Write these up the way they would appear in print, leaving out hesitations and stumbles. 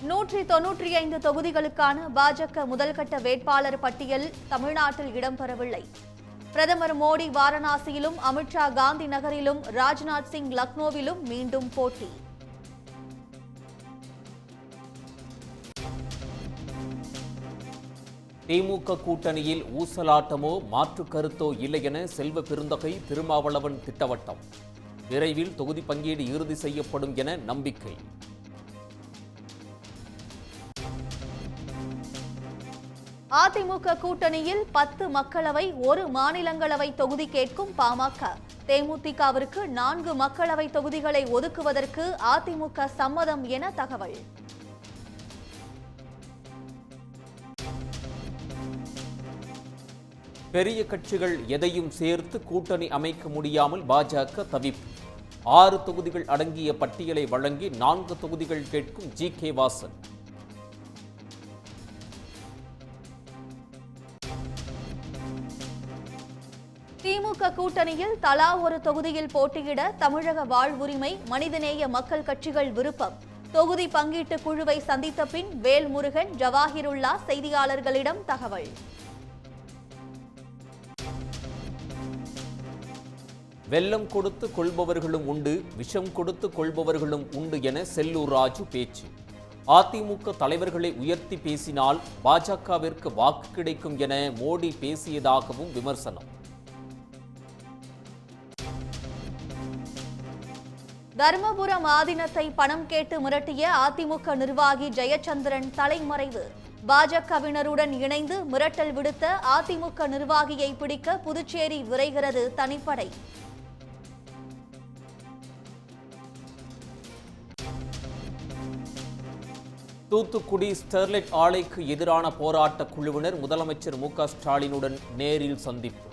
195 தொகுதிகளுக்கான பாஜக முதல்கட்ட வேட்பாளர் பட்டியல் தமிழ்நாட்டில் இடம்பெறவில்லை. பிரதமர் மோடி வாரணாசியிலும், அமித்ஷா காந்தி நகரிலும், ராஜ்நாத் சிங் லக்னோவிலும் மீண்டும் போட்டி. திமுக கூட்டணியில் ஊசலாட்டமோ மாற்று கருத்தோ இல்லை என செல்வ பெருந்தகை திருமாவளவன் திட்டவட்டம். விரைவில் தொகுதி பங்கீடு இறுதி செய்யப்படும் என நம்பிக்கை. அதிமுக கூட்டணியில் 10 மக்களவை, 1 மாநிலங்களவை தொகுதி கேட்கும் பாமக. தேமுதிகவிற்கு 4 மக்களவை தொகுதிகளை ஒதுக்குவதற்கு அதிமுக சம்மதம் என தகவல். பெரிய கட்சிகள் எதையும் சேர்த்து கூட்டணி அமைக்க முடியாமல் பாஜக தவிப்பு. 6 தொகுதிகள் அடங்கிய பட்டியலை வழங்கி 4 தொகுதிகள் கேட்கும் ஜி.கே. வாசன். திமுக கூட்டணியில் தலா ஒரு தொகுதியில் போட்டியிட தமிழக வாழ்வுரிமை, மனிதநேய மக்கள் கட்சிகள் விருப்பம். தொகுதி பங்கீட்டு குழுவை சந்தித்த பின் வேல்முருகன், ஜவாஹிருல்லா செய்தியாளர்களிடம் தகவல். வெல்லம் கொடுத்து கொள்பவர்களும் உண்டு, விஷம் கொடுத்து கொள்பவர்களும் உண்டு என செல்லூர் ராஜு பேச்சு. அதிமுக தலைவர்களை உயர்த்தி பேசினால் பாஜகவிற்கு வாக்கு கிடைக்கும் என மோடி பேசியதாகவும் விமர்சனம். தர்மபுரம் ஆதீனத்தை பணம் கேட்டு மிரட்டிய அதிமுக நிர்வாகி ஜெயச்சந்திரன் தலைமறைவு. பாஜகவினருடன் இணைந்து மிரட்டல் விடுத்த அதிமுக நிர்வாகியை பிடிக்க புதுச்சேரி விரைகிறது தனிப்படை. தூத்துக்குடி ஸ்டெர்லைட் ஆலைக்கு எதிரான போராட்ட குழுவினர் முதலமைச்சர் மு.க. ஸ்டாலினுடன் நேரில் சந்திப்பு.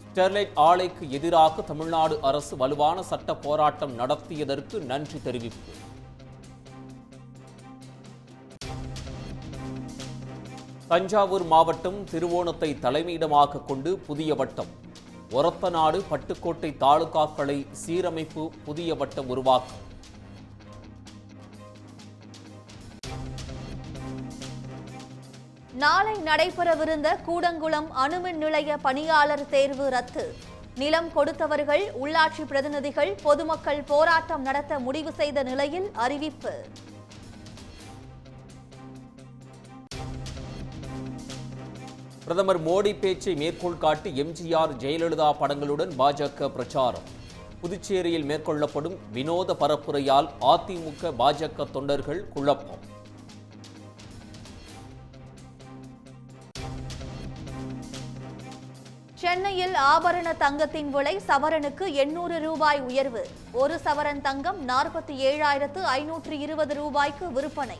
ஸ்டெர்லைட் ஆலைக்கு எதிராக தமிழ்நாடு அரசு வலுவான சட்ட போராட்டம் நடத்தியதற்கு நன்றி தெரிவிப்பு. தஞ்சாவூர் மாவட்டம் திருவோணத்தை தலைமையிடமாக கொண்டு புதிய வட்டம். ஒரத்தநாடு, பட்டுக்கோட்டை தாலுகாக்களை சீரமைப்பு, புதிய வட்டம் உருவாக்கம். நாளை நடைபெறவிருந்த கூடங்குளம் அணுமின் நிலைய பணியாளர் தேர்வு ரத்து. நிலம் கொடுத்தவர்கள், உள்ளாட்சி பிரதிநிதிகள், பொதுமக்கள் போராட்டம் நடத்த முடிவு செய்த நிலையில் அறிவிப்பு. பிரதமர் மோடி பேச்சை மேற்கோள் காட்டி எம்ஜிஆர், ஜெயலலிதா படங்களுடன் பாஜக பிரச்சாரம். புதுச்சேரியில் மேற்கொள்ளப்படும் வினோத பரப்புரையால் அதிமுக, பாஜக தொண்டர்கள் குழப்பம். சென்னையில் ஆபரண தங்கத்தின் விலை சவரனுக்கு 800 ரூபாய் உயர்வு. 1 சவரன் தங்கம் 47,520 ரூபாய்க்கு விற்பனை.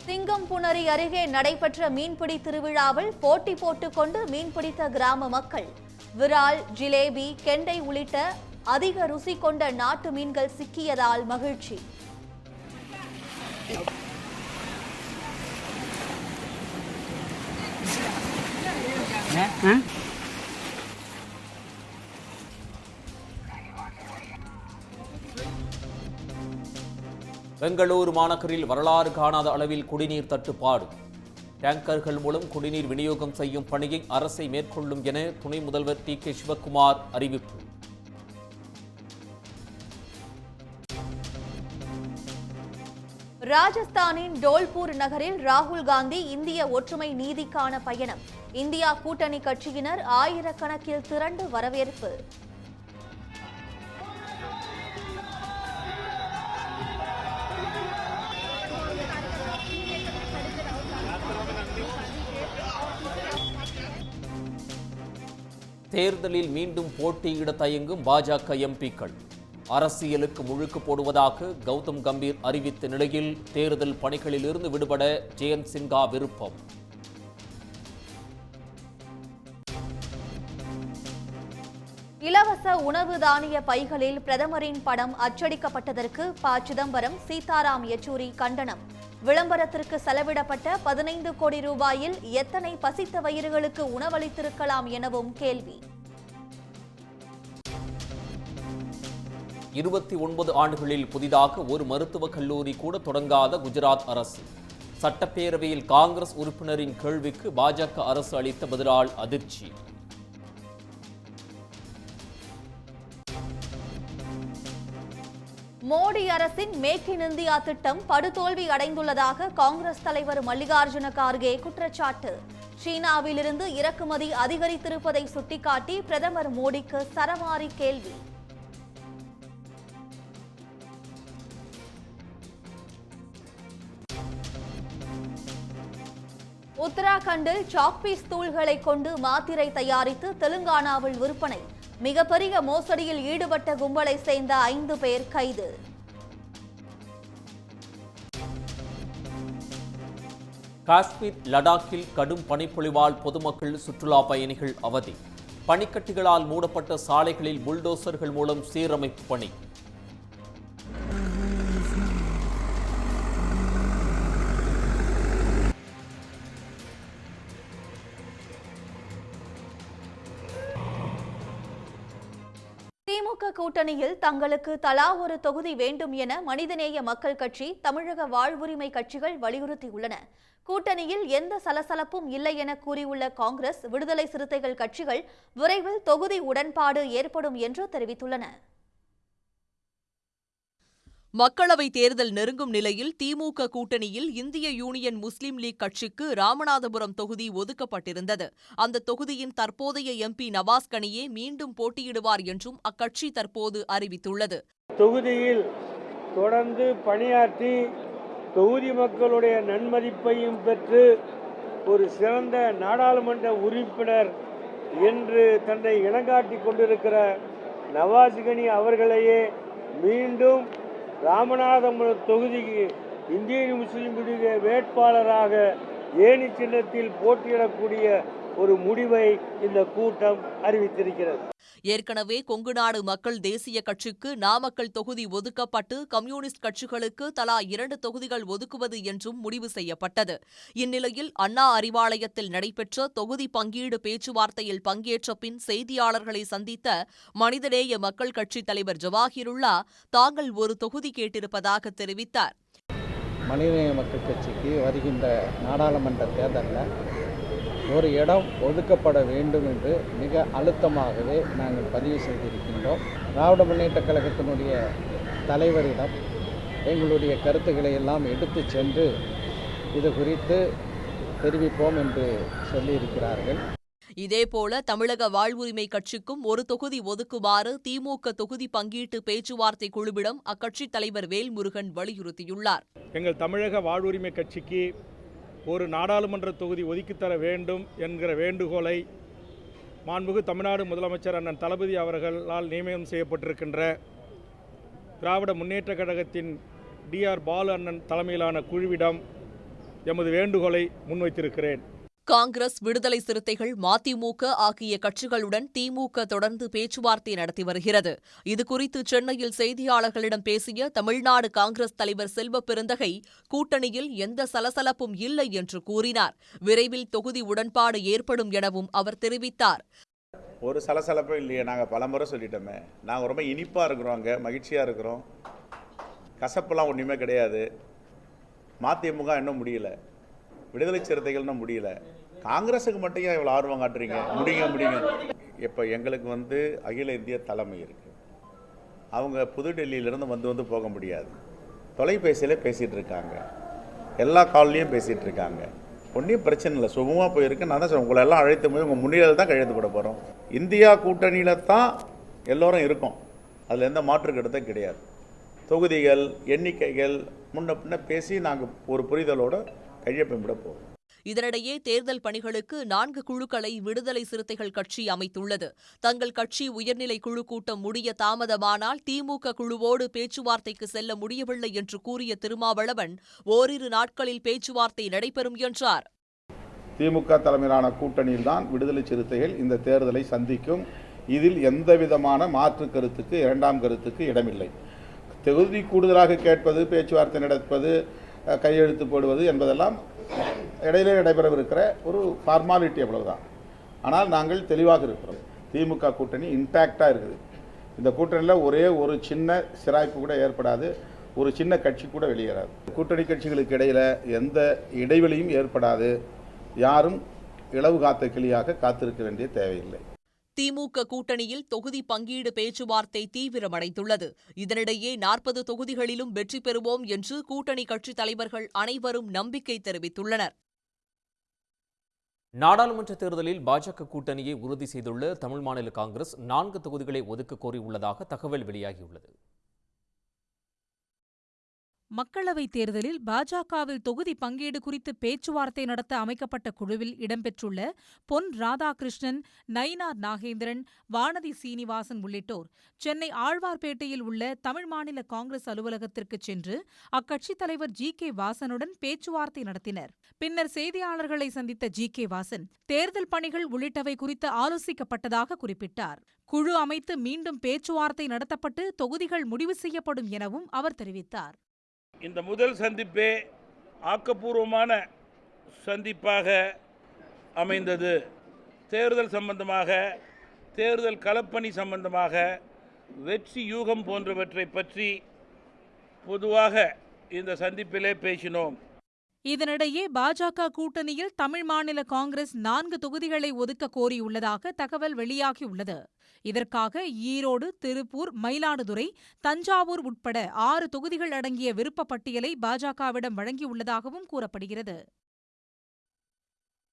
சிங்கம்புணரி அருகே நடைபெற்ற மீன்பிடி திருவிழாவில் போட்டி போட்டுக்கொண்டு மீன்பிடித்த கிராம மக்கள். விரால், ஜிலேபி, கெண்டை உள்ளிட்ட அதிக ருசி கொண்ட நாட்டு மீன்கள் சிக்கியதால் மகிழ்ச்சி. பெங்களூரு மாநகரில் வரலாறு காணாத அளவில் குடிநீர் தட்டுப்பாடு. டேங்கர்கள் மூலம் குடிநீர் விநியோகம் செய்யும் பணியை அரசை மேற்கொள்ளும் என துணை முதல்வர் டி.கே. சிவக்குமார் அறிவிப்பு. ராஜஸ்தானின் டோல்பூர் நகரில் ராகுல் காந்தி இந்திய ஒற்றுமை நீதிக்கான பயணம். இந்தியா கூட்டணி கட்சியினர் ஆயிரக்கணக்கில் திரண்டு வரவேற்பு. தேர்தலில் மீண்டும் போட்டியிட தயங்கும் பாஜக எம்பிக்கள். அரசியலுக்கு முழுக்கு போடுவதாக கௌதம் கம்பீர் அறிவித்த நிலையில் தேர்தல் பணிகளிலிருந்து விடுபட ஜெயந்த் சின்ஹா விருப்பம். இலவச உணவு தானிய பைகளில் பிரதமரின் படம் அச்சடிக்கப்பட்டதற்கு ப. சிதம்பரம், சீதாராம் யெச்சூரி கண்டனம். விளம்பரத்திற்கு செலவிடப்பட்ட 15 கோடி ரூபாயில் எத்தனை பசித்த வயிறுகளுக்கு உணவளித்திருக்கலாம் எனவும் கேள்வி. 29 ஆண்டுகளில் புதிதாக ஒரு மருத்துவக் கல்லூரி கூட தொடங்காத குஜராத் அரசு. சட்டப்பேரவையில் காங்கிரஸ் உறுப்பினரின் கேள்விக்கு பாஜக அரசு அளித்த பதிலால் அதிர்ச்சி. மோடி அரசின் மேக் இன் இந்தியா திட்டம் படுதோல்வி அடைந்துள்ளதாக காங்கிரஸ் தலைவர் மல்லிகார்ஜுன கார்கே குற்றச்சாட்டு. சீனாவிலிருந்து இறக்குமதி அதிகரித்திருப்பதை சுட்டிக்காட்டி பிரதமர் மோடிக்கு சரமாரி கேள்வி. உத்தராகண்டில் சாக்பீஸ் தூள்களை கொண்டு மாத்திரை தயாரித்து தெலுங்கானாவில் விற்பனை. மிகப்பெரிய மோசடியில் ஈடுபட்ட கும்பலை சேர்ந்த 5 பேர் கைது. காஷ்மீர் லடாக்கில் கடும் பனிப்பொழிவால் பொதுமக்கள் சுற்றுலா பயணிகள் அவதி. பனிக்கட்டிகளால் மூடப்பட்ட சாலைகளில் புல்டோசர்கள் மூலம் சீரமைப்பு பணி. திமுக கூட்டணியில் தங்களுக்கு தலா ஒரு தொகுதி வேண்டும் என மனிதநேய மக்கள் கட்சி, தமிழக வாழ்வுரிமை கட்சிகள் வலியுறுத்தியுள்ளன. கூட்டணியில் எந்த சலசலப்பும் இல்லை என கூறியுள்ள காங்கிரஸ், விடுதலை சிறுத்தைகள் கட்சிகள் விரைவில் தொகுதி உடன்பாடு ஏற்படும் என்று தெரிவித்துள்ளன. மக்களவைத் தேர்தல் நெருங்கும் நிலையில் திமுக கூட்டணியில் இந்திய யூனியன் முஸ்லீம் லீக் கட்சிக்கு ராமநாதபுரம் தொகுதி ஒதுக்கப்பட்டிருந்தது. அந்த தொகுதியின் தற்போதைய எம்பி நவாஸ் கனியே மீண்டும் போட்டியிடுவார் என்றும் அக்கட்சி தற்போது அறிவித்துள்ளது. தொகுதியில் தொடர்ந்து பணியாற்றி தொகுதி மக்களுடைய நன்மதிப்பையும் பெற்று ஒரு சிறந்த நாடாளுமன்ற உறுப்பினர் என்று தன்னை இனங்காட்டிக் கொண்டிருக்கிற நவாஸ் கனி அவர்களையே மீண்டும் ராமநாதபுரம் தொகுதிக்கு இந்திய முஸ்லீம் லீக் வேட்பாளராக ஏணி சின்னத்தில் போட்டியிடக்கூடிய ஒரு முடிவை இந்த கூட்டம் அறிவித்திருக்கிறது. ஏற்கனவே கொங்குநாடு மக்கள் தேசிய கட்சிக்கு நாமக்கல் தொகுதி ஒதுக்கப்பட்டு கம்யூனிஸ்ட் கட்சிகளுக்கு தலா 2 தொகுதிகள் ஒதுக்குவது என்றும் முடிவு செய்யப்பட்டது. இந்நிலையில் அண்ணா அறிவாலயத்தில் நடைபெற்ற தொகுதி பங்கீடு பேச்சுவார்த்தையில் பங்கேற்ற பின் செய்தியாளர்களை சந்தித்த மனிதநேய மக்கள் கட்சித் தலைவர் ஜவாஹிருல்லா தாங்கள் ஒரு தொகுதி கேட்டிருப்பதாக தெரிவித்தார். மனிதநேய மக்கள் கட்சிக்கு வருகின்ற நாடாளுமன்ற தேர்தலில் ஒரு இடம் ஒதுக்கப்பட வேண்டும் என்று மிக அழுத்தமாகவே நாங்கள் பதிவு செய்திருக்கின்றோம். திராவிட முன்னேற்றக் கழகத்தினுடைய தலைவரிடம் எங்களுடைய கருத்துக்களை எல்லாம் எடுத்து சென்று இது குறித்து தெரிவிப்போம் என்று சொல்லியிருக்கிறார்கள். இதேபோல தமிழக வாழ்வுரிமை கட்சிக்கும் ஒரு தொகுதி ஒதுக்குமாறு திமுக தொகுதி பங்கீட்டு பேச்சுவார்த்தை குழுவிடம் அக்கட்சித் தலைவர் வேல்முருகன் வலியுறுத்தியுள்ளார். எங்கள் தமிழக வாழ்வுரிமை கட்சிக்கு ஒரு நாடாளுமன்ற தொகுதி ஒதுக்கித்தர வேண்டும் என்கிற வேண்டுகோளை மாண்புமிகு தமிழ்நாடு முதலமைச்சர் அண்ணன் தளபதி அவர்களால் நியமனம் செய்யப்பட்டிருக்கின்ற திராவிட முன்னேற்றக் கழகத்தின் DR பாலு அண்ணன் தலைமையிலான குழுவிடம் எமது வேண்டுகோளை முன்வைத்திருக்கிறேன். காங்கிரஸ், விடுதலை சிறுத்தைகள், மதிமுக ஆகிய கட்சிகளுடன் திமுக தொடர்ந்து பேச்சுவார்த்தை நடத்தி வருகிறது. இதுகுறித்து சென்னையில் செய்தியாளர்களிடம் பேசிய தமிழ்நாடு காங்கிரஸ் தலைவர் செல்வ பெருந்தகை, கூட்டணியில் எந்த சலசலப்பும் இல்லை என்று கூறினார். விரைவில் தொகுதி உடன்பாடு ஏற்படும் எனவும் அவர் தெரிவித்தார். ஒரு சலசலப்பும் இல்லையே, நாங்கள் பலமுறை சொல்லிட்டோமே. நாங்கள் ரொம்ப இனிப்பாக இருக்கிறோம், அங்கே மகிழ்ச்சியாக இருக்கிறோம். கசப்பெல்லாம் ஒன்றுமே கிடையாது. மதிமுக இன்னும் முடியல, விடுதலை சிறுத்தைகள் இன்னும் முடியல. காங்கிரஸுக்கு மட்டும் ஏன் இவ்வளோ ஆர்வம் காட்டுறீங்க? முடிங்க. இப்போ எங்களுக்கு அகில இந்திய தலைமை இருக்குது. அவங்க புதுடெல்லியிலேருந்து வந்து போக முடியாது. தொலைபேசியில் பேசிகிட்டு இருக்காங்க, எல்லா கால்லையும் பேசிகிட்டு இருக்காங்க. ஒன்றும் பிரச்சனை இல்லை, சுகமாக போயிருக்கு. நான் தான் சொல்ல, உங்களை எல்லாம் அழைத்து போய் உங்கள் முன்னிலையில் தான் கையெழுத்து போட போகிறோம். இந்தியா கூட்டணியில் தான் எல்லோரும் இருக்கோம், அதில் எந்த மாற்று கருத்தும் கிடையாது. தொகுதிகள் எண்ணிக்கைகள் முன்ன பின்ன பேசி நாங்கள் ஒரு புரிதலோடு கையொப்பமிட போகிறோம். இதனிடையே தேர்தல் பணிகளுக்கு 4 குழுக்களை விடுதலை சிறுத்தைகள் கட்சி அமைத்துள்ளது. தங்கள் கட்சி உயர்நிலை குழு கூட்டம் முடிய தாமதமானால் திமுக குழுவோடு பேச்சுவார்த்தைக்கு செல்ல முடியவில்லை என்று கூறிய திருமாவளவன், ஓரிரு நாட்களில் பேச்சுவார்த்தை நடைபெறும் என்றார். திமுக தலைமையிலான கூட்டணியில் தான் விடுதலை சிறுத்தைகள் இந்த தேர்தலை சந்திக்கும். இதில் எந்தவிதமான மாற்று கருத்துக்கு, இரண்டாம் கருத்துக்கு இடமில்லை. தொகுதி கூடுதலாக கேட்பது, பேச்சுவார்த்தை நடப்பது, கையெழுத்து போடுவது என்பதெல்லாம் இடையிலே நடைபெறவிருக்கிற ஒரு ஃபார்மாலிட்டி, அவ்வளவுதான். ஆனால் நாங்கள் தெளிவாக இருக்கிறோம். திமுக கூட்டணி இன்டாக்டாக இருக்குது. இந்த கூட்டணியில் ஒரே ஒரு சின்ன சிராய்ப்பு கூட ஏற்படாது, ஒரு சின்ன கட்சி கூட வெளியேறாது. கூட்டணி கட்சிகளுக்கு இடையில் எந்த இடைவெளியும் ஏற்படாது. யாரும் இளவு காத்த கிளியாக காத்திருக்க வேண்டிய தேவையில்லை. திமுக கூட்டணியில் தொகுதி பங்கீடு பேச்சுவார்த்தை தீவிரமடைந்துள்ளது. இதனிடையே 40 தொகுதிகளிலும் வெற்றி பெறுவோம் என்று கூட்டணி கட்சித் தலைவர்கள் அனைவரும் நம்பிக்கை தெரிவித்துள்ளனர். நாடாளுமன்ற தேர்தலில் பாஜக கூட்டணியை உறுதி செய்துள்ள தமிழ் மாநில காங்கிரஸ் 4 தொகுதிகளை ஒதுக்க கோரியுள்ளதாக தகவல் வெளியாகியுள்ளது. மக்களவைத் தேர்தலில் பாஜகவில் தொகுதி பங்கீடு குறித்து பேச்சுவார்த்தை நடத்த அமைக்கப்பட்ட குழுவில் இடம்பெற்றுள்ள பொன் ராதாகிருஷ்ணன், நயினார் நாகேந்திரன், வானதி சீனிவாசன் உள்ளிட்டோர் சென்னை ஆழ்வார்பேட்டையில் உள்ள தமிழ் மாநில காங்கிரஸ் அலுவலகத்திற்கு சென்று அக்கட்சித் தலைவர் ஜி.கே. வாசனுடன் பேச்சுவார்த்தை நடத்தினர். பின்னர் செய்தியாளர்களை சந்தித்த ஜி.கே. வாசன் தேர்தல் பணிகள் உள்ளிட்டவை குறித்து ஆலோசிக்கப்பட்டதாக குறிப்பிட்டார். குழு அமைத்து மீண்டும் பேச்சுவார்த்தை நடத்தப்பட்டு தொகுதிகள் முடிவு செய்யப்படும் எனவும் அவர் தெரிவித்தார். இந்த முதல் சந்திப்பே ஆக்கப்பூர்வமான சந்திப்பாக அமைந்தது. தேர்தல் சம்பந்தமாக, தேர்தல் களப்பணி சம்பந்தமாக, வெற்றி யூகம் போன்றவற்றை பற்றி பொதுவாக இந்த சந்திப்பிலே பேசினோம். இதனிடையே பாஜக கூட்டணியில் தமிழ் மாநில காங்கிரஸ் 4 தொகுதிகளை ஒதுக்க கோரியுள்ளதாக தகவல் வெளியாகியுள்ளது. இதற்காக ஈரோடு, திருப்பூர், மயிலாடுதுறை, தஞ்சாவூர் உட்பட 6 தொகுதிகள் அடங்கிய விருப்ப பட்டியலை பாஜகவிடம் வழங்கியுள்ளதாகவும் கூறப்படுகிறது.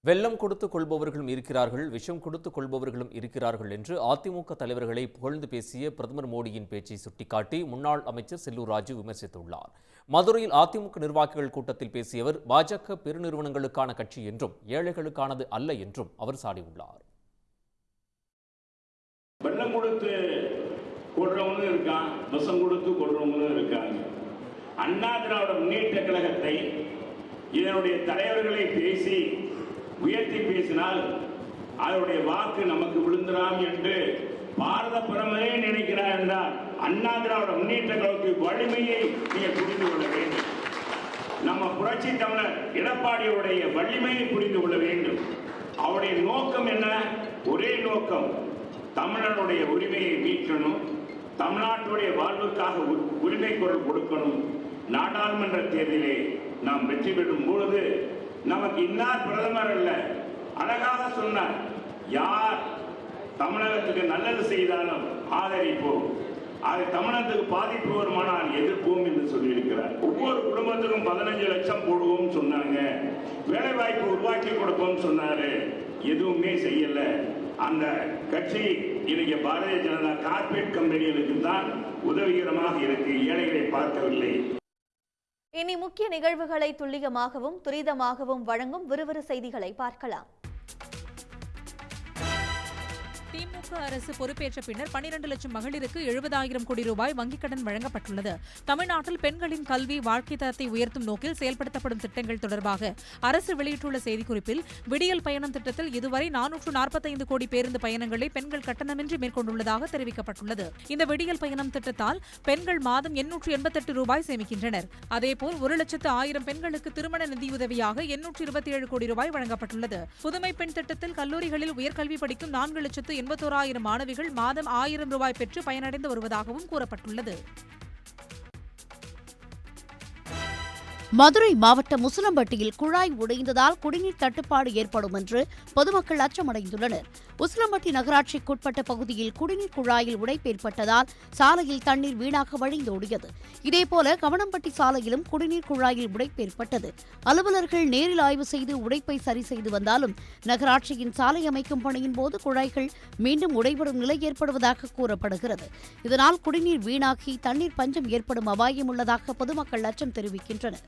வெல்லம் கொடுத்து கொள்பவர்களும் இருக்கிறார்கள், விஷம் கொடுத்து கொள்பவர்களும் இருக்கிறார்கள் என்று அதிமுக தலைவர்களை புகழ்ந்து பேசிய பிரதமர் மோடியின் பேச்சை சுட்டிக்காட்டி முன்னாள் அமைச்சர் செல்லூர் ராஜு விமர்சித்துள்ளார். மதுரையில் அதிமுக நிர்வாகிகள் கூட்டத்தில் பேசிய அவர் பாஜக பெருநிறுவனங்களுக்கான கட்சி என்றும் ஏழைகளுக்கானது அல்ல என்றும் அவர் சாடியுள்ளார். வெள்ளம் கொடுத்து கொள்றவங்களும் இருக்கான், விஷம் கொடுத்து கொள்றவங்களும் இருக்காங்க. அண்ணா திராவிட முன்னேற்ற கழகத்தை இதனுடைய தலைவர்களை பேசி உயர்த்தி பேசினால் அதனுடைய வாக்கு நமக்கு விழுந்துடாம் என்று பாரத பிரதமரே நினைக்கிறார் என்றால் அண்ணா திராவிட முன்னேற்ற கழகத்தின் வலிமையை நீங்கள் புரிந்து கொள்ள வேண்டும். நம்ம புரட்சி தமிழர் எடப்பாடியுடைய வலிமையை புரிந்து கொள்ள வேண்டும். அவருடைய நோக்கம் என்ன? ஒரே நோக்கம், தமிழனுடைய உரிமையை மீட்கணும், தமிழ்நாட்டுடைய வாழ்வுக்காக உரிமை குரல் கொடுக்கணும். நாடாளுமன்ற தேர்தலிலே நாம் வெற்றி பெறும் பொழுது நமக்கு இன்னார் பிரதமர் அல்ல, அழகாக சொன்னார், யார் தமிழகத்துக்கு நல்லது செய்தாலும் ஆதரிப்போம், அது தமிழகத்துக்கு பாதிப்பு வருமானால் எதிர்ப்போம் என்று சொல்லியிருக்கிறார். ஒவ்வொரு குடும்பத்துக்கும் 15 லட்சம் போடுவோம் சொன்னாங்க, வேலை வாய்ப்பு உருவாக்கி கொடுப்போம் சொன்னாரு, எதுவுமே செய்யல. அந்த கட்சி இன்னைக்கு பாரதிய ஜனதா கார்பரேட் கம்பெனிகளுக்கு தான் உதவிகரமாக இருக்கு, ஏழைகளை பார்க்கவில்லை. இனி முக்கிய நிகழ்வுகளை துல்லியமாகவும் துரிதமாகவும் வழங்கும் விறுவிறு செய்திகளை பார்க்கலாம். திமுக அரசு பொறுப்பேற்ற பின்னர் 12 லட்சம் மகளிருக்கு 70,000 கோடி ரூபாய் வங்கிக் கடன் வழங்கப்பட்டுள்ளது. தமிழ்நாட்டில் பெண்களின் கல்வி, வாழ்க்கை தரத்தை உயர்த்தும் நோக்கில் செயல்படுத்தப்படும் திட்டங்கள் தொடர்பாக அரசு வெளியிட்டுள்ள செய்திக்குறிப்பில், விடியல் பயணம் திட்டத்தில் இதுவரை 445 கோடி பேருந்து பயணங்களை பெண்கள் கட்டணமின்றி மேற்கொண்டுள்ளதாக தெரிவிக்கப்பட்டுள்ளது. இந்த விடியல் பயணம் திட்டத்தால் பெண்கள் மாதம் 888 ரூபாய் சேமிக்கின்றனர். அதேபோல் 1,00,000 பெண்களுக்கு திருமண நிதியுதவியாக 827 கோடி ரூபாய் வழங்கப்பட்டுள்ளது. புதுமை பெண் திட்டத்தில் கல்லூரிகளில் உயர்கல்வி படிக்கும் 4,81,000 மாணவிகள் மாதம் 1000 ரூபாய் பெற்று பயனடைந்து வருவதாகவும் கூறப்பட்டுள்ளது. மதுரை மாவட்டம் உசிலம்பட்டியில் குழாய் உடைந்ததால் குடிநீர் தட்டுப்பாடு ஏற்படும் என்று பொதுமக்கள் அச்சமடைந்துள்ளனர். உசிலம்பட்டி நகராட்சிக்குட்பட்ட பகுதியில் குடிநீர் குழாயில் உடைப்பு ஏற்பட்டதால் சாலையில் தண்ணீர் வீணாக வழிந்தோடியது. இதேபோல கவனம்பட்டி சாலையிலும் குடிநீர் குழாயில் உடைப்பு ஏற்பட்டது. அலுவலர்கள் நேரில் ஆய்வு செய்து உடைப்பை சரி செய்து வந்தாலும் நகராட்சியின் சாலை அமைக்கும் பணியின் போது குழாய்கள் மீண்டும் உடைபடும் நிலை ஏற்படுவதாக கூறப்படுகிறது. இதனால் குடிநீர் வீணாகி தண்ணீர் பஞ்சம் ஏற்படும் அபாயம் உள்ளதாக பொதுமக்கள் அச்சம் தெரிவிக்கின்றனர்.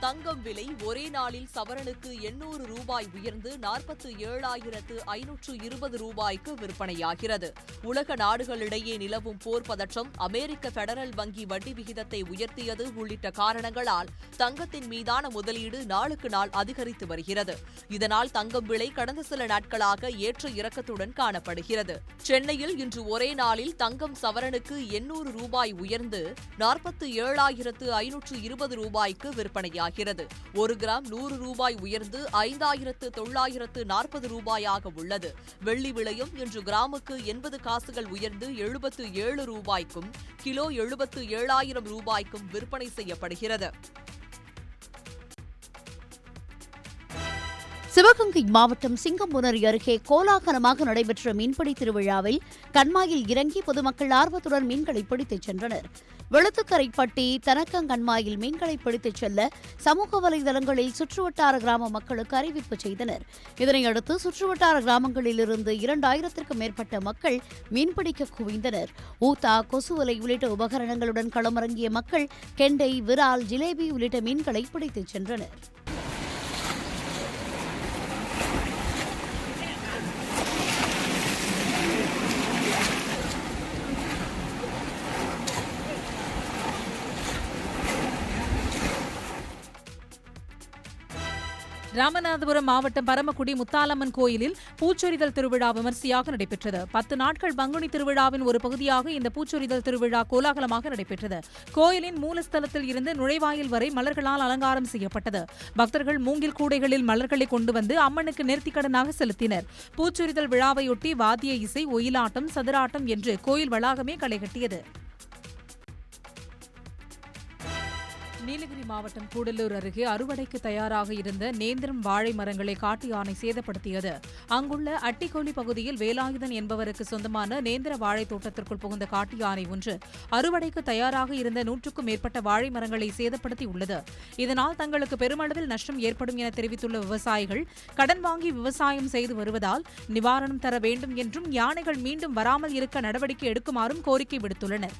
தங்கம் விலை ஒரே நாளில் சவரனுக்கு 800 ரூபாய் உயர்ந்து 47,520 ரூபாய்க்கு விற்பனையாகிறது. உலக நாடுகளிடையே நிலவும் போர் பதற்றம், அமெரிக்க பெடரல் வங்கி வட்டி விகிதத்தை உயர்த்தியது உள்ளிட்ட காரணங்களால் தங்கத்தின் மீதான முதலீடு நாளுக்கு நாள் அதிகரித்து வருகிறது. இதனால் தங்கம் விலை கடந்த சில நாட்களாக ஏற்ற இறக்கத்துடன் காணப்படுகிறது. சென்னையில் இன்று ஒரே நாளில் தங்கம் சவரனுக்கு 800 ரூபாய் உயர்ந்து 47,520 ரூபாய்க்கு விற்பனையாகிறது. விற்பனையாகிறது. 1 கிராம் 100 ரூபாய் உயர்ந்து 5,940 ரூபாயாக உள்ளது. வெள்ளி விலையும் இன்று கிராமுக்கு 80 காசுகள் உயர்ந்து 77 ரூபாய்க்கும் கிலோ 77,000 ரூபாய்க்கும் விற்பனை செய்யப்படுகிறது. சிவகங்கை மாவட்டம் சிங்கம்புணரி அருகே கோலாகலமாக நடைபெற்ற மீன்பிடி திருவிழாவில் கண்மாயில் இறங்கி பொதுமக்கள் ஆர்வத்துடன் மீன்களை பிடித்துச் சென்றனர். வெளுத்துக்கரைப்பட்டி தனக்கங்கண்மாயில் மீன்களை பிடித்துச் செல்ல சமூக வலைதளங்களில் சுற்றுவட்டார கிராம மக்களுக்கு அறிவிப்பு செய்தனர். இதனையடுத்து சுற்றுவட்டார கிராமங்களிலிருந்து 2000த்திற்கும் மேற்பட்ட மக்கள் மீன்பிடிக்க குவிந்தனர். ஊத்தா, கொசுவலை உள்ளிட்ட உபகரணங்களுடன் களமிறங்கிய மக்கள் கெண்டை, விரால், ஜிலேபி உள்ளிட்ட மீன்களை பிடித்துச் சென்றனர். ராமநாதபுரம் மாவட்டம் பரமக்குடி முத்தாலம்மன் கோயிலில் பூச்சொரிதல் திருவிழா விமர்சையாக நடைபெற்றது. 10 நாட்கள் பங்குனி திருவிழாவின் ஒரு பகுதியாக இந்த பூச்சொரிதல் திருவிழா கோலாகலமாக நடைபெற்றது. கோயிலின் மூலஸ்தலத்தில் இருந்து நுழைவாயில் வரை மலர்களால் அலங்காரம் செய்யப்பட்டது. பக்தர்கள் மூங்கில் கூடைகளில் மலர்களை கொண்டு வந்து அம்மனுக்கு நேர்த்திக்கடனாக செலுத்தினர். பூச்சொரிதல் விழாவையொட்டி வாத்திய இசை, ஒயிலாட்டம், சதுராட்டம் என்று கோயில் வளாகமே களைகட்டியது. நீலகிரி மாவட்டம் கூடலூர் அருகே அறுவடைக்கு தயாராக இருந்த நேந்திரம் வாழை மரங்களை காட்டு யானை சேதப்படுத்தியது. அங்குள்ள அட்டிக்கோலி பகுதியில் வேலாயுதன் என்பவருக்கு சொந்தமான நேந்திர வாழை தோட்டத்திற்குள் புகுந்த காட்டு யானை ஒன்று அறுவடைக்கு தயாராக இருந்த 100க்கும் மேற்பட்ட வாழை மரங்களை சேதப்படுத்தியுள்ளது. இதனால் தங்களுக்கு பெருமளவில் நஷ்டம் ஏற்படும் என தெரிவித்துள்ள விவசாயிகள் கடன் வாங்கி விவசாயம் செய்து வருவதால் நிவாரணம் தர வேண்டும் என்றும் யானைகள் மீண்டும் வராமல் இருக்க நடவடிக்கை எடுக்குமாறும் கோரிக்கை விடுத்துள்ளனர்.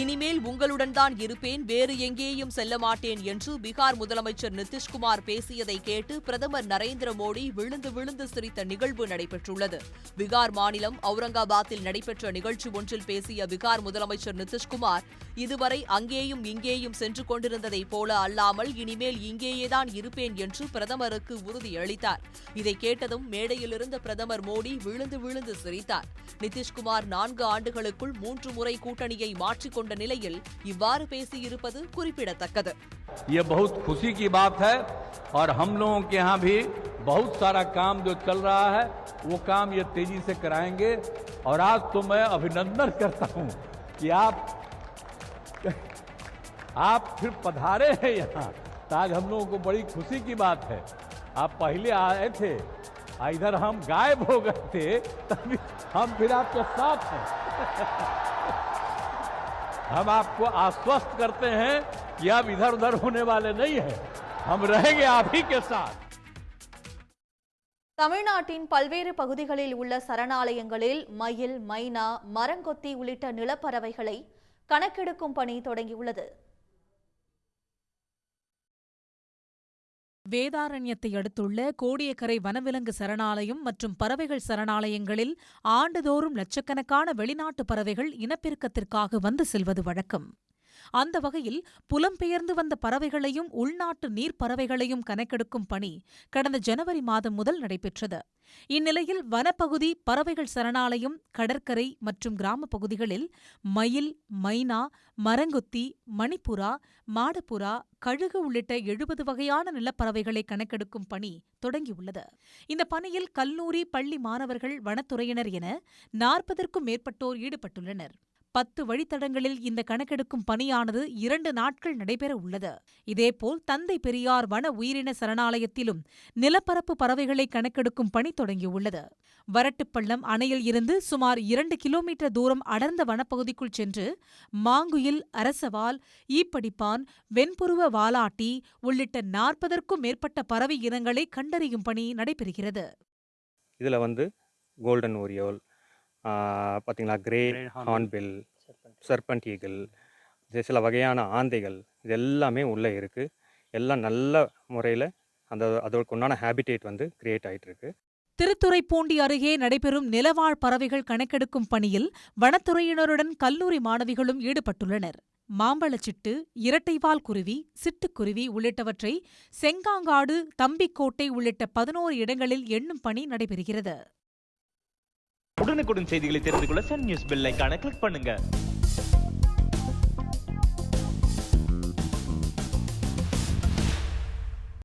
இனிமேல் உங்களுடன் தான் இருப்பேன், வேறு எங்கேயும் செல்ல மாட்டேன் என்று பீகார் முதலமைச்சர் நிதிஷ்குமார் பேசியதை கேட்டு பிரதமர் நரேந்திர மோடி விழுந்து விழுந்து சிரித்த நிகழ்வு நடைபெற்றுள்ளது. பீகார் மாநிலம் அவுரங்காபாத்தில் நடைபெற்ற நிகழ்ச்சி ஒன்றில் பேசிய பீகார் முதலமைச்சர் நிதிஷ்குமார் இதுவரை அங்கேயும் இங்கேயும் சென்று கொண்டிருந்ததைப் போல அல்லாமல் இனிமேல் இங்கேயேதான் இருப்பேன் என்று பிரதமருக்கு உறுதியளித்தார். இதை கேட்டதும் மேடையிலிருந்த பிரதமர் மோடி விழுந்து விழுந்து சிரித்தார். நிதிஷ்குமார் 4 ஆண்டுகளுக்குள் 3 முறை கூட்டணியை மாற்றிக் கொண்ட நிலையில் இவ்வாறு பேசியிருப்பது குறிப்பிடத்தக்கது. ये बहुत खुशी की बात है और हम लोगों के यहाँ भी बहुत सारा काम जो चल रहा है वो काम ये तेजी से कराएंगे और आज तो मैं अभिनंदन करता हूँ कि आप फिर पधारे हैं यहाँ। आज हम लोगों को बड़ी खुशी की बात है। आप पहले आए थे, इधर हम गायब हो गए थे, तभी हम फिर आपके साथ हैं। हम आपको आश्वस्त करते हैं कि आप इधर उधर होने वाले नहीं हैं, हम रहेंगे आप ही के साथ। தமிழ்நாட்டின் பல்வேறு பகுதிகளில் உள்ள சரணாலயங்களில் மயில், மைனா, மரங்கொத்தி உள்ளிட்ட நிலப்பறவைகளை கணக்கெடுக்கும் பணி தொடங்கியுள்ளது. வேதாரண்யத்தை அடுத்துள்ள கோடியக்கரை வனவிலங்கு சரணாலயம் மற்றும் பறவைகள் சரணாலயங்களில் ஆண்டுதோறும் லட்சக்கணக்கான வெளிநாட்டு பறவைகள் இனப்பெருக்கத்திற்காக வந்து செல்வது வழக்கம். அந்த வகையில் புலம்பெயர்ந்து வந்த பறவைகளையும் உள்நாட்டு நீர்ப்பறவைகளையும் கணக்கெடுக்கும் பணி கடந்த ஜனவரி மாதம் முதல் நடைபெற்றது. இந்நிலையில் வனப்பகுதி, பறவைகள் சரணாலயம், கடற்கரை மற்றும் கிராம பகுதிகளில் மயில், மைனா, மரங்கொத்தி, மணிப்புறா, மாடப்புறா, கழுகு உள்ளிட்ட 70 வகையான நிலப்பறவைகளை கணக்கெடுக்கும் பணி தொடங்கியுள்ளது. இந்த பணியில் கல்லூரி, பள்ளி மாணவர்கள், வனத்துறையினர் என 40ற்கும் மேற்பட்டோர் ஈடுபட்டுள்ளனர். 10 வழித்தடங்களில் இந்த கணக்கெடுக்கும் பணியானது 2 நாட்கள் நடைபெற உள்ளது. இதேபோல் தந்தை பெரியார் வன உயிரின சரணாலயத்திலும் நிலப்பரப்பு பறவைகளை கணக்கெடுக்கும் பணி தொடங்கியுள்ளது. வரட்டுப்பள்ளம் அணையில் இருந்து சுமார் 2 கிலோமீட்டர் தூரம் அடர்ந்த வனப்பகுதிக்குள் சென்று மாங்குயில், அரசவால், ஈப்படிப்பான், வெண்புருவ வாலாட்டி உள்ளிட்ட 40ற்கும் மேற்பட்ட பறவை இனங்களை கண்டறியும் பணி நடைபெறுகிறது. இதில் கோல்டன் ஓரியோல், பார்த்தீங்களா, கிரே ஹார்ன்பில், சர்பண்ட் ஈகிள், சில வகையான ஆந்தைகள், இது எல்லாமே உள்ளே இருக்குது. எல்லாம் நல்ல முறையில் அதற்கு உண்டான ஹேபிடேட் கிரியேட் ஆகிட்டு இருக்கு. திருத்துறைப்பூண்டி அருகே நடைபெறும் நிலவாழ் பறவைகள் கணக்கெடுக்கும் பணியில் வனத்துறையினருடன் கல்லூரி மாணவிகளும் ஈடுபட்டுள்ளனர். மாம்பழச்சிட்டு, இரட்டைவால் குருவி, சிட்டுக்குருவி உள்ளிட்டவற்றை செங்காங்காடு, தம்பிக்கோட்டை உள்ளிட்ட 11 இடங்களில் எண்ணும் பணி நடைபெறுகிறது. உடனுக்குடன் செய்திகளை தெரிந்து கொள்ள சன் நியூஸ் பெல் ஐகானை கிளிக் பண்ணுங்க.